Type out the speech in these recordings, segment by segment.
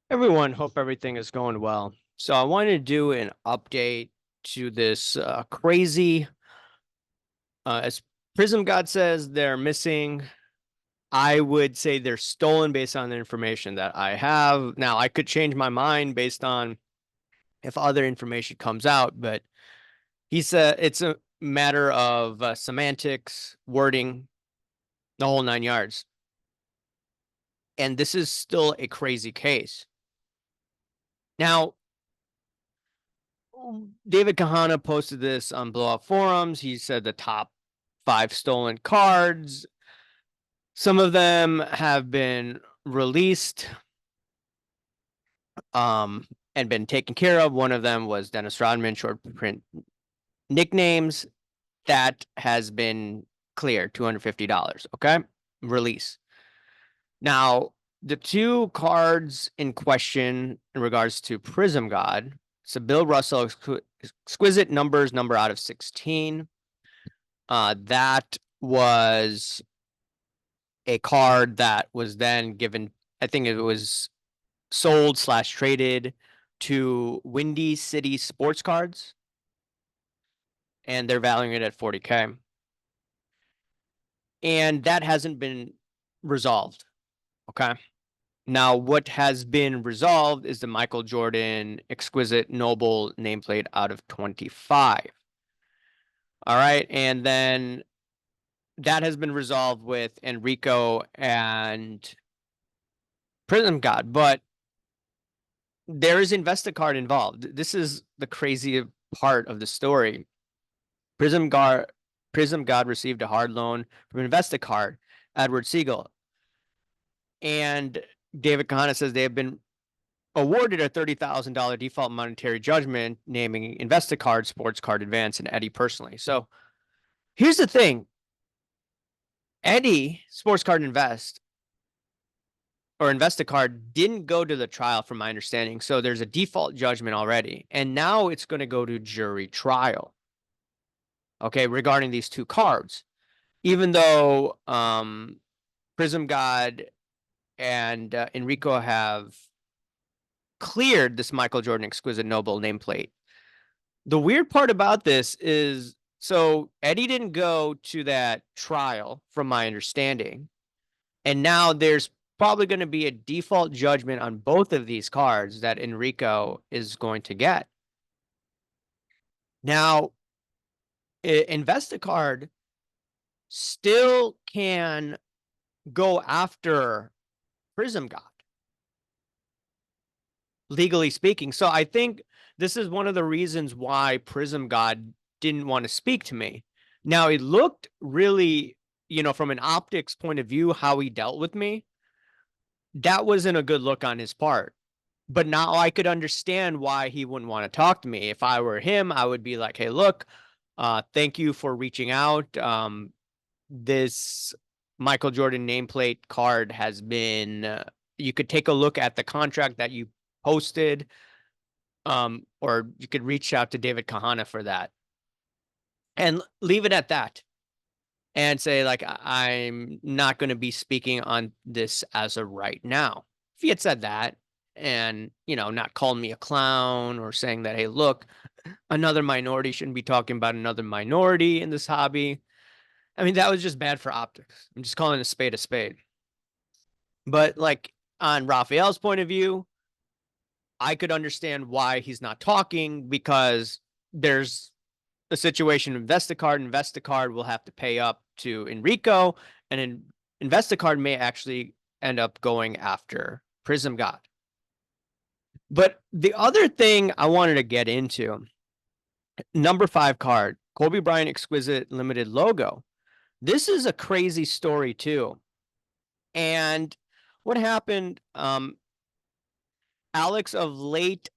Everyone, hope everything is going well. So I wanted to do an update to this crazy, as Prism God says, they're missing. I would say they're stolen based on the information that I have. Now, I could change my mind based on if other information comes out, but he said it's a matter of semantics, wording, the whole nine yards. And this is still a crazy case. Now, David Kahana posted this on Blowout Forums. He said the top 5 stolen cards. Some of them have been released and been taken care of. One of them was Dennis Rodman short print nicknames. That has been cleared, $250. Okay. Release. Now, the two cards in question in regards to Prism God. So Bill Russell exquisite numbers, number out of 16. That was a card that was then given, I think it was sold slash traded to Windy City Sports Cards, and they're valuing it at 40K. And that hasn't been resolved. Okay. Now, what has been resolved is the Michael Jordan Exquisite Noble nameplate out of 25. All right. And then that has been resolved with Enrico and Prism God, but there is InvestiCard involved. This is the crazy part of the story. Prism God received a hard loan from InvestiCard, Edward Siegel. And David Kahana says they have been awarded a $30,000 default monetary judgment naming InvestiCard, Sports Card Advance, and Eddie personally. So here's the thing. Eddie, Sports Card Invest, or InvestiCard didn't go to the trial from my understanding. So there's a default judgment already. And now it's going to go to jury trial. Okay, regarding these two cards. Even though Prism God and Enrico have cleared this Michael Jordan Exquisite Noble nameplate. The weird part about this is, so Eddie didn't go to that trial from my understanding. And now there's probably going to be a default judgment on both of these cards that Enrico is going to get. Now, InvestiCard still can go after Prism God, legally speaking. So I think this is one of the reasons why Prism God didn't want to speak to me. Now, it looked really, from an optics point of view, how he dealt with me. That wasn't a good look on his part. But now I could understand why he wouldn't want to talk to me. If I were him, I would be like, hey, look, thank you for reaching out. This Michael Jordan nameplate card has been, you could take a look at the contract that you posted, or you could reach out to David Kahana for that and leave it at that and say, like, I'm not going to be speaking on this as of right now. If he had said that and, not calling me a clown or saying that, hey, look, another minority shouldn't be talking about another minority in this hobby. I mean, that was just bad for optics. I'm just calling a spade a spade. But like on Raphael's point of view, I could understand why he's not talking because there's a situation. InvestiCard will have to pay up to Enrico, and InvestiCard may actually end up going after Prism God. But the other thing I wanted to get into, number 5 card, Kobe Bryant Exquisite Limited logo. This is a crazy story too. And what happened, Alex of late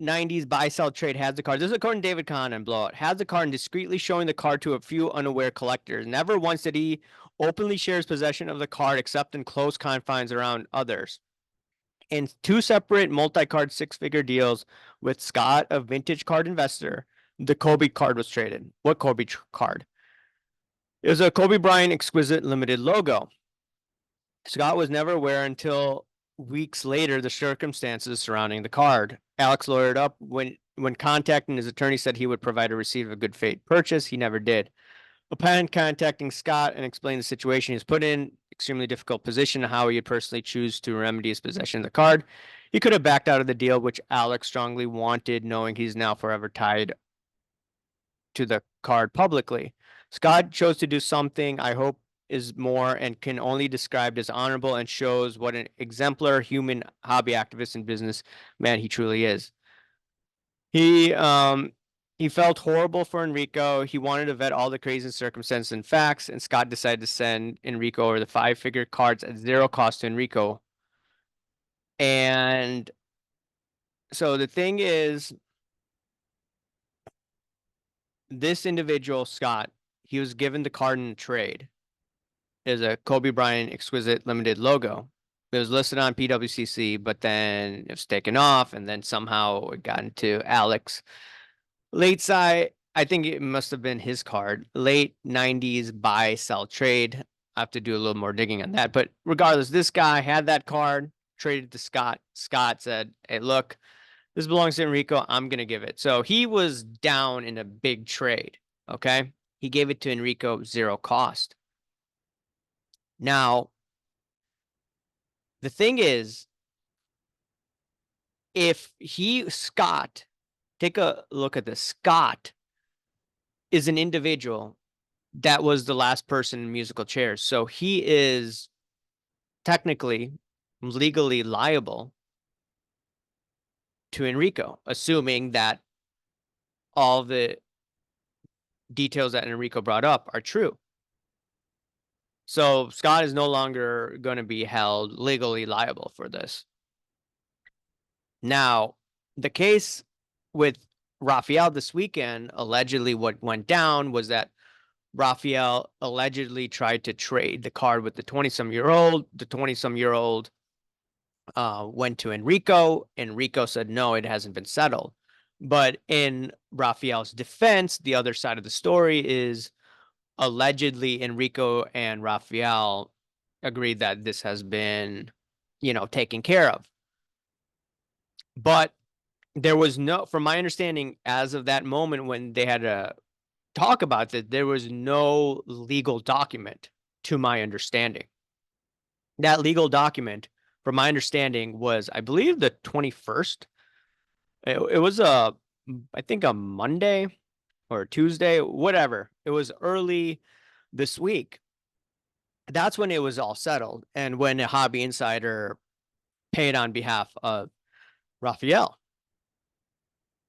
90s buy sell trade has the card. This is according to David Kahn and Blowout. Has the card and discreetly showing the card to a few unaware collectors. Never once did he openly share his possession of the card except in close confines around others. In 2 separate multi-card 6-figure deals with Scott, a vintage card investor, the Kobe card was traded. What Kobe card? It was a Kobe Bryant Exquisite Limited logo. Scott was never aware until weeks later, the circumstances surrounding the card. Alex lawyered up. When contacting his attorney, said he would provide a receipt of a good faith purchase. He never did. Upon contacting Scott and explaining the situation, he was put in extremely difficult position on how he would personally choose to remedy his possession of the card. He could have backed out of the deal, which Alex strongly wanted, knowing he's now forever tied to the card publicly. Scott chose to do something I hope is more and can only described as honorable and shows what an exemplar human hobby activist and businessman he truly is. He felt horrible for Enrico. He wanted to vet all the crazy circumstances and facts, and Scott decided to send Enrico over the 5-figure cards at zero cost to Enrico. And so the thing is, this individual, Scott, he was given the card in trade. Is a Kobe Bryant Exquisite Limited logo. It was listed on PWCC, but then it was taken off, and then somehow it got into Alex. Late side, I think it must have been his card. Late 90s buy, sell, trade. I have to do a little more digging on that. But regardless, this guy had that card, traded to Scott. Scott said, hey, look, this belongs to Enrico. I'm going to give it. So he was down in a big trade. Okay. He gave it to Enrico, zero cost. Now, the thing is, if Scott, take a look at this. Scott is an individual that was the last person in musical chairs. So he is technically legally liable to Enrico, assuming that all the details that Enrico brought up are true. So Scott is no longer going to be held legally liable for this. Now, the case with Raphael this weekend, allegedly what went down was that Raphael allegedly tried to trade the card with the 20-some-year-old. The 20-some-year-old went to Enrico. Enrico said, no, it hasn't been settled. But in Raphael's defense, the other side of the story is allegedly Enrico and Raphael agreed that this has been, taken care of. But there was no, from my understanding, as of that moment when they had to talk about that, there was no legal document, to my understanding. That legal document, from my understanding, was, I believe, the 21st. It was I think a Monday or Tuesday, whatever. It was early this week. That's when it was all settled, and when a Hobby Insider paid on behalf of Raphael,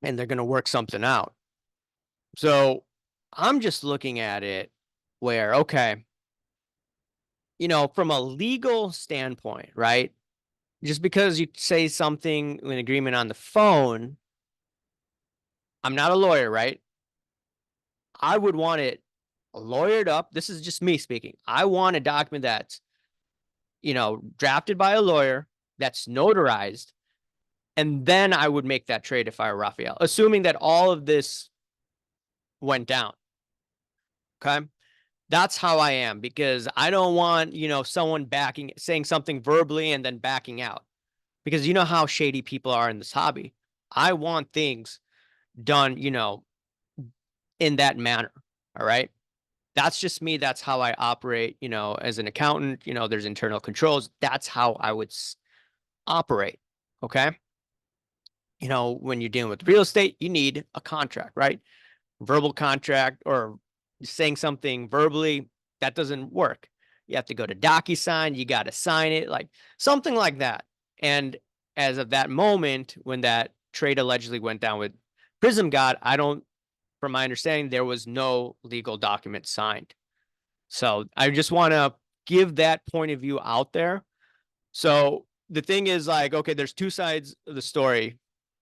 and they're going to work something out. So I'm just looking at it where, okay, from a legal standpoint, right? Just because you say something in agreement on the phone, I'm not a lawyer, right? I would want it lawyered up. This is just me speaking. I want a document that's, drafted by a lawyer, that's notarized, and then I would make that trade if I were Raphael, assuming that all of this went down. Okay. That's how I am, because I don't want, someone saying something verbally and then backing out, because you know how shady people are in this hobby. I want things done, in that manner. All right. That's just me. That's how I operate, as an accountant. There's internal controls. That's how I would operate. Okay. When you're dealing with real estate, you need a contract, right? Verbal contract, or saying something verbally, that doesn't work. You have to go to DocuSign. You got to sign it, like something like that. And as of that moment, when that trade allegedly went down with Prism God, from my understanding, there was no legal document signed. So I just want to give that point of view out there. So the thing is, like, okay, there's two sides of the story.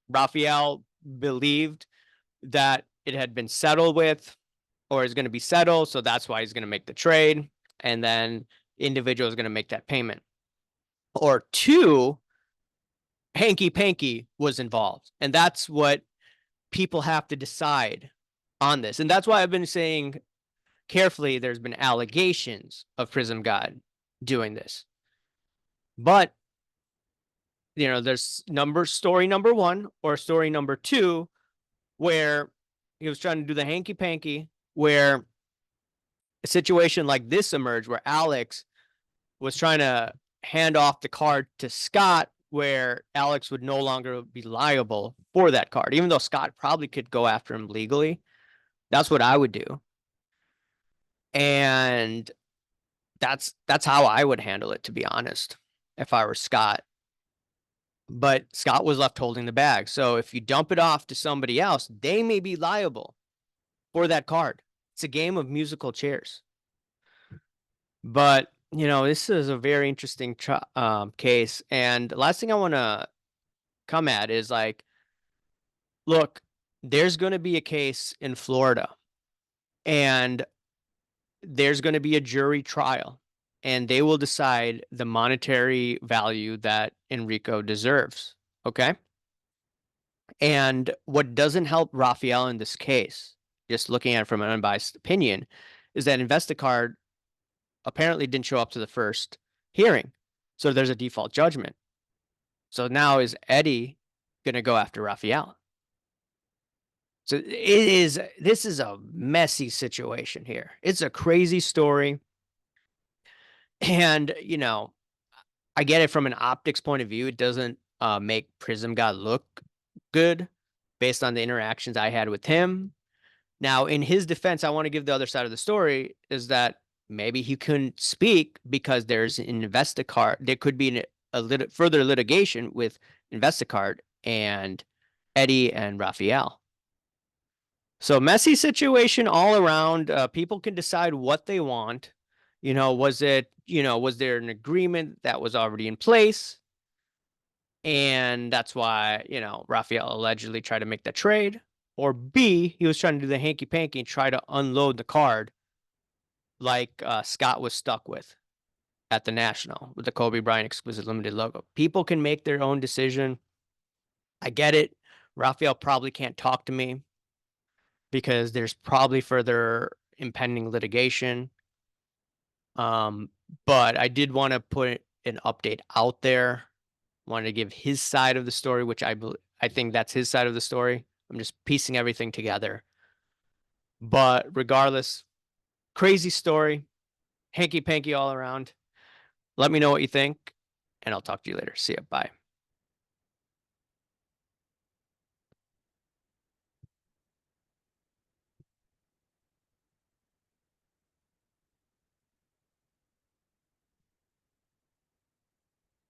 Raphael believed that it had been settled with, or is going to be settled, so that's why he's going to make the trade, and then individual is going to make that payment. Or two, hanky panky was involved, and that's what people have to decide on this. And that's why I've been saying carefully, there's been allegations of Prism God doing this, but there's story number one or story number two, where he was trying to do the hanky panky, where a situation like this emerged, where Alex was trying to hand off the card to Scott, where Alex would no longer be liable for that card, even though Scott probably could go after him legally. That's what I would do. And that's how I would handle it, to be honest, if I were Scott. But Scott was left holding the bag. So if you dump it off to somebody else, they may be liable for that card. It's a game of musical chairs. But, this is a very interesting case. And the last thing I want to come at is like, look, there's going to be a case in Florida, and there's going to be a jury trial, and they will decide the monetary value that Enrico deserves. Okay. And what doesn't help Rafael in this case, just looking at it from an unbiased opinion, is that Investacard apparently didn't show up to the first hearing. So there's a default judgment. So now is Eddie going to go after Rafael? So this is a messy situation here. It's a crazy story. And, I get it from an optics point of view. It doesn't make Prism God look good based on the interactions I had with him. Now, in his defense, I want to give the other side of the story, is that maybe he couldn't speak because there's an Investacard. There could be a further litigation with Investacard and Eddie and Rafael. So messy situation all around. People can decide what they want. Was there an agreement that was already in place? And that's why, Rafael allegedly tried to make that trade. Or B, he was trying to do the hanky panky and try to unload the card like Scott was stuck with at the National with the Kobe Bryant Exquisite Limited logo. People can make their own decision. I get it. Rafael probably can't talk to me because there's probably further impending litigation. But I did want to put an update out there. Wanted to give his side of the story, which I think that's his side of the story. I'm just piecing everything together. But regardless, crazy story, hanky panky all around. Let me know what you think, and I'll talk to you later. See ya. Bye.